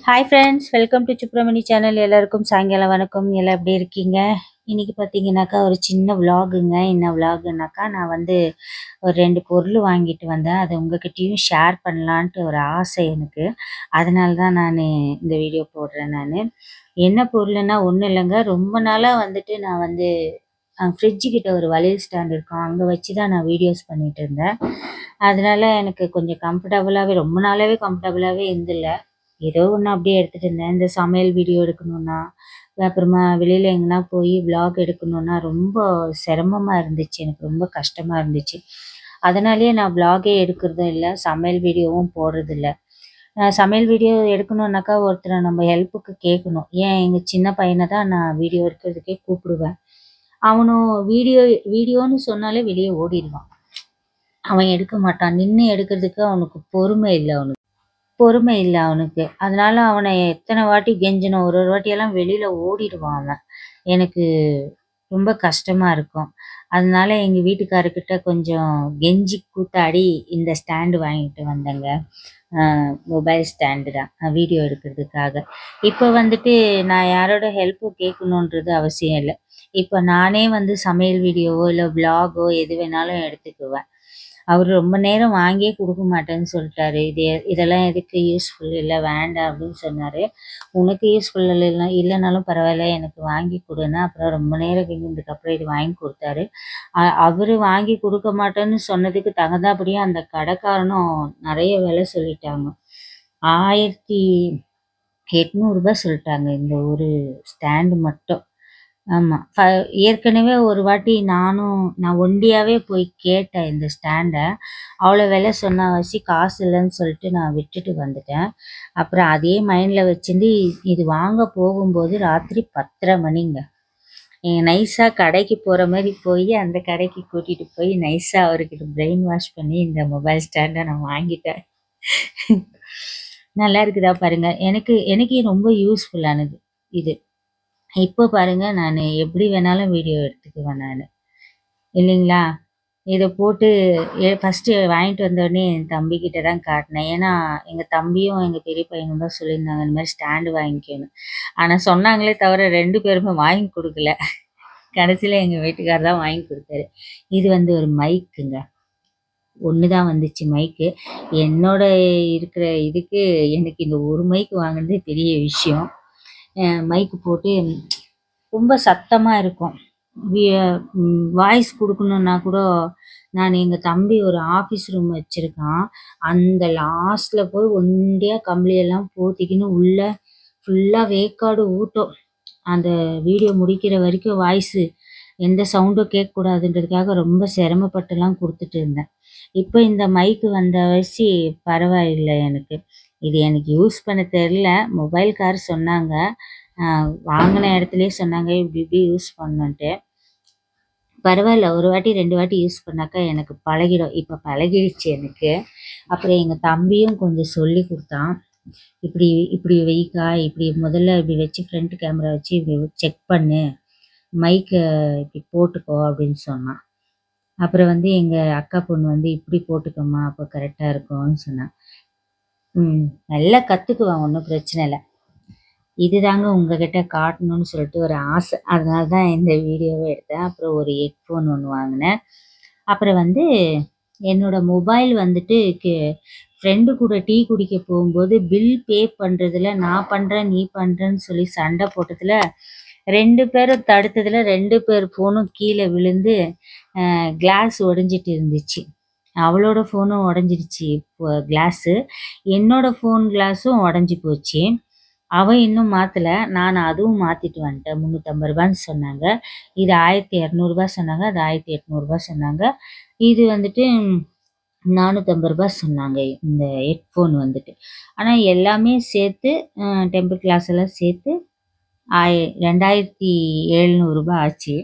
Hi friends, welcome to Subramani channel. எல்லாருக்கும் சாயங்காலம் வணக்கம். எல்லாம் எப்படி இருக்கீங்க? இன்னைக்கு பார்த்தீங்கன்னாக்கா ஒரு சின்ன விலாகுங்க. என்ன விலாகுனாக்கா, நான் ஒரு 2 பொருள் வாங்கிட்டு வந்தேன். அதை உங்ககிட்டயும் ஷேர் பண்ணலான்ட்டு ஒரு ஆசை எனக்கு. அதனால தான் நான் இந்த வீடியோ போடுறேன். என்ன பொருள்னா ஒன்றும் இல்லைங்க. ரொம்ப நாளாக நான் ஃப்ரிட்ஜு கிட்ட ஒரு வளையல் ஸ்டாண்ட் இருக்கும். அங்கே வச்சு தான் நான் வீடியோஸ் பண்ணிட்டு இருந்தேன். அதனால எனக்கு கொஞ்சம் கம்ஃபர்டபுளாகவே ரொம்ப நாளாகவே கம்ஃபர்டபுளாகவே இருந்தில்ல. ஏதோ ஒன்று அப்படியே எடுத்துகிட்டு இருந்தேன். இந்த சமையல் வீடியோ எடுக்கணுன்னா, அப்புறமா வெளியில் எங்கன்னா போய் விலாக் எடுக்கணுன்னா ரொம்ப சிரமமாக இருந்துச்சு. எனக்கு ரொம்ப கஷ்டமாக இருந்துச்சு. அதனாலேயே நான் விலாகே எடுக்கிறதும் இல்லை, சமையல் வீடியோவும் போடுறதில்ல. சமையல் வீடியோ எடுக்கணுன்னாக்கா ஒருத்தரை நம்ம ஹெல்ப்புக்கு கேட்கணும். ஏன் எங்கள் சின்ன பையனை தான் நான் வீடியோ எடுக்கிறதுக்கே கூப்பிடுவேன். அவனும் வீடியோன்னு சொன்னாலே வெளியே ஓடிடுவான். அவன் எடுக்க மாட்டான். நின்று எடுக்கிறதுக்கு அவனுக்கு பொறுமை இல்லை அவனுக்கு. அதனால அவனை எத்தனை வாட்டி கெஞ்சணும். ஒரு வாட்டியெல்லாம் வெளியில் ஓடிடுவான் அவன். எனக்கு ரொம்ப கஷ்டமாக இருக்கும். அதனால எங்கள் வீட்டுக்காரர்கிட்ட கொஞ்சம் கெஞ்சி கூத்தாடி இந்த ஸ்டாண்டு வாங்கிட்டு வந்தேங்க. மொபைல் ஸ்டாண்டு தான், வீடியோ எடுக்கிறதுக்காக. இப்போ நான் யாரோட ஹெல்ப்பு கேட்கணுன்றது அவசியம் இல்லை. இப்போ நானே சமையல் வீடியோவோ இல்லை விலாகோ எது வேணாலும் எடுத்துக்குவேன். அவர் ரொம்ப நேரம் வாங்கியே கொடுக்க மாட்டேன்னு சொல்லிட்டாரு. இதெல்லாம் எதுக்கு யூஸ்ஃபுல் இல்லை, வேண்டாம் அப்படின்னு சொன்னார். உனக்கு யூஸ்ஃபுல் இல்லைனாலும் பரவாயில்ல, எனக்கு வாங்கி கொடுன்னா அப்புறம் ரொம்ப நேரம் கேட்டதுக்கப்புறம் இது வாங்கி கொடுத்தாரு. அவர் வாங்கி கொடுக்க மாட்டேன்னு சொன்னதுக்கு தகுந்தாபடியே அந்த கடைக்காரனும் நிறைய விலை சொல்லிட்டாங்க. 1800 சொல்லிட்டாங்க இந்த ஒரு ஸ்டாண்டு மட்டும். ஆமாம். ஏற்கனவே ஒரு வாட்டி நான் ஒண்டியாவே போய் கேட்டேன் இந்த ஸ்டாண்டை. அவ்வளோ விலை சொன்னவாசி காசு இல்லைன்னு சொல்லிட்டு நான் விட்டுட்டு வந்துட்டேன். அப்புறம் அதே மைண்டில் வச்சுருந்து இது வாங்க போகும்போது ராத்திரி 10:30 மணிங்க. நைஸாக கடைக்கு போகிற மாதிரி போய் அந்த கடைக்கு கூட்டிகிட்டு போய் நைஸாக அவர்கிட்ட பிரெயின் வாஷ் பண்ணி இந்த மொபைல் ஸ்டாண்டை நான் வாங்கிட்டேன். நல்லா இருக்குதா பாருங்கள். எனக்கு ரொம்ப யூஸ்ஃபுல்லானது இது. இப்போ பாருங்க, நான் எப்படி வேணாலும் வீடியோ எடுத்துக்குவேன் இல்லைங்களா? இதை போட்டு ஃபஸ்ட்டு வாங்கிட்டு வந்தோடனே என் தம்பிக்கிட்ட தான் காட்டினேன். ஏன்னா எங்கள் தம்பியும் எங்கள் பெரிய பையனும் தான் சொல்லியிருந்தாங்க இந்த மாதிரி ஸ்டாண்டு வாங்கிக்கணும். ஆனால் சொன்னாங்களே தவிர 2 பேருமே வாங்கி கொடுக்கல. கடைசியில் எங்கள் வீட்டுக்காரர் தான் வாங்கி கொடுத்தாரு. இது ஒரு மைக்குங்க. ஒன்று தான் வந்துச்சு மைக்கு. என்னோட இருக்கிற இதுக்கு எனக்கு இந்த ஒரு மைக்கு வாங்கினதே பெரிய விஷயம். மைக்கு போட்டு ரொம்ப சத்தமாக இருக்கும். வாய்ஸ் கொடுக்கணுன்னா கூட நான் எங்கள் தம்பி ஒரு ஆஃபீஸ் ரூம் வச்சுருக்கான். அந்த லாஸ்ட்டில் போய் ஒண்டியாக கம்பளியெல்லாம் போத்திக்கின்னு உள்ளே ஃபுல்லாக வேக்காடு ஊட்டும். அந்த வீடியோ முடிக்கிற வரைக்கும் வாய்ஸு எந்த சவுண்டும் கேட்கக்கூடாதுன்றதுக்காக ரொம்ப சிரமப்பட்டுலாம் கொடுத்துட்டு இருந்தேன். இப்போ இந்த மைக்கு வந்த வயசு பரவாயில்லை எனக்கு. இது எனக்கு யூஸ் பண்ண தெரில. மொபைல்கார் சொன்னாங்க, வாங்கின இடத்துலையே சொன்னாங்க இப்படி இப்படி யூஸ் பண்ணணுன்ட்டு. பரவாயில்ல, ஒரு வாட்டி 2 வாட்டி யூஸ் பண்ணாக்கா எனக்கு பழகிடும். இப்போ பழகிடுச்சு எனக்கு. அப்புறம் எங்கள் தம்பியும் கொஞ்சம் சொல்லி கொடுத்தான். இப்படி இப்படி வைக்கா, இப்படி முதல்ல இப்படி வச்சு ஃப்ரண்ட் கேமரா வச்சு இப்படி செக் பண்ணு, மைக்கை இப்படி போட்டுக்கோ அப்படின்னு சொன்னான். அப்புறம் எங்கள் அக்கா பொண்ணு இப்படி போட்டுக்கோமா, அப்போ கரெக்டாக இருக்கும்னு சொன்னான். நல்லா கற்றுக்குவான், ஒன்றும் பிரச்சனை இல்லை. இதுதாங்க உங்ககிட்ட காட்டணும்னு சொல்லிட்டு ஒரு ஆசை. அதனால தான் இந்த வீடியோவை எடுத்தேன். அப்புறம் ஒரு ஹெட்ஃபோன் ஒன்று வாங்கினேன். அப்புறம் என்னோட மொபைல் ஃப்ரெண்டு கூட டீ குடிக்க போகும்போது பில் பே பண்ணுறதுல நான் பண்ணுறேன் நீ பண்ணுறேன்னு சொல்லி சண்டை போட்டதில் 2 பேரும் தடுத்ததில் 2 பேர் ஃபோனும் கீழே விழுந்து கிளாஸ் உடஞ்சிட்டு இருந்துச்சு. அவளோட ஃபோனும் உடஞ்சிடுச்சு கிளாஸு. என்னோட ஃபோன் கிளாஸும் உடஞ்சி போச்சு. அவன் இன்னும் மாற்றலை. நான் அதுவும் மாற்றிட்டு வந்துட்டேன். 350 சொன்னாங்க. இது 1200 சொன்னாங்க. அது 1800 சொன்னாங்க. இது 450 சொன்னாங்க இந்த ஹெட்ஃபோன் ஆனால் எல்லாமே சேர்த்து டெம்பர் கிளாஸ் எல்லாம் சேர்த்து 2700 ஆச்சு.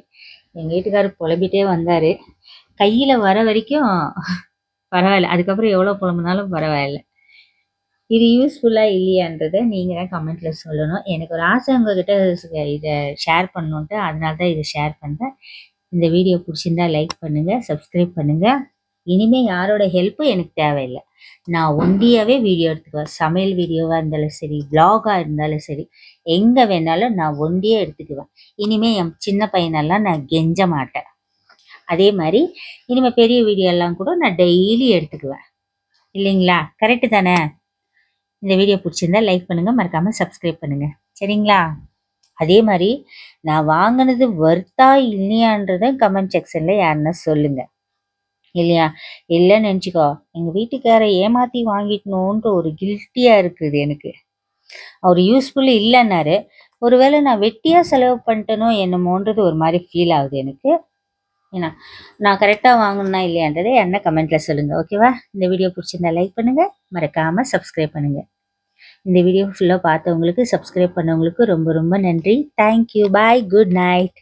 எங்கள் வீட்டுக்காரர் புலம்பிட்டே வந்தார். கையில் வர வரைக்கும் பரவாயில்ல, அதுக்கப்புறம் எவ்வளோ புலம்புனாலும் பரவாயில்ல. இது யூஸ்ஃபுல்லாக இல்லையான்றதை நீங்கள் தான் கமெண்ட்டில் சொல்லணும். எனக்கு ஒரு ஆசை உங்கள்கிட்ட இதை ஷேர் பண்ணணுன்ட்டு, அதனால தான் இதை ஷேர் பண்ணுறேன். இந்த வீடியோ பிடிச்சிருந்தா லைக் பண்ணுங்கள், சப்ஸ்கிரைப் பண்ணுங்கள். இனிமே யாரோட ஹெல்ப்பும் எனக்கு தேவையில்லை. நான் ஒண்டியாவே வீடியோ எடுத்துக்குவேன். சமையல் வீடியோவா இருந்தாலும் சரி, விளாகா இருந்தாலும் சரி, எங்க வேணாலும் நான் ஒண்டியே எடுத்துக்குவேன். இனிமே என் சின்ன பையனெல்லாம் நான் கெஞ்ச மாட்டேன். அதே மாதிரி இனிமே பெரிய வீடியோ எல்லாம் கூட நான் டெய்லி எடுத்துக்குவேன். இல்லைங்களா? கரெக்டு தானே? இந்த வீடியோ பிடிச்சிருந்தா லைக் பண்ணுங்க, மறக்காம சப்ஸ்கிரைப் பண்ணுங்க. சரிங்களா? அதே மாதிரி நான் வாங்கினது வர்த்தா இல்லையான்றத கமெண்ட் செக்ஷன்ல யாருன்னா சொல்லுங்க. இல்லையா? இல்லைன்னு நினச்சிக்கோ, எங்கள் வீட்டுக்காரை ஏமாற்றி வாங்கிக்கணுன்ற ஒரு கில்ட்டியாக இருக்குது எனக்கு. அவர் யூஸ்ஃபுல் இல்லைன்னாரு. ஒருவேளை நான் வெட்டியாக செலவு பண்ணிட்டேனோ என்னமோன்றது ஒரு மாதிரி ஃபீல் ஆகுது எனக்கு. ஏன்னா நான் கரெக்டாக வாங்கணும்னா இல்லையான்றதை என்ன கமெண்ட்டில் சொல்லுங்கள். ஓகேவா? இந்த வீடியோ பிடிச்சிருந்தா லைக் பண்ணுங்கள், மறக்காமல் சப்ஸ்கிரைப் பண்ணுங்கள். இந்த வீடியோ ஃபுல்லாக பார்த்தவங்களுக்கு, சப்ஸ்கிரைப் பண்ணவங்களுக்கு ரொம்ப ரொம்ப நன்றி. தேங்க்யூ. பாய். Good night.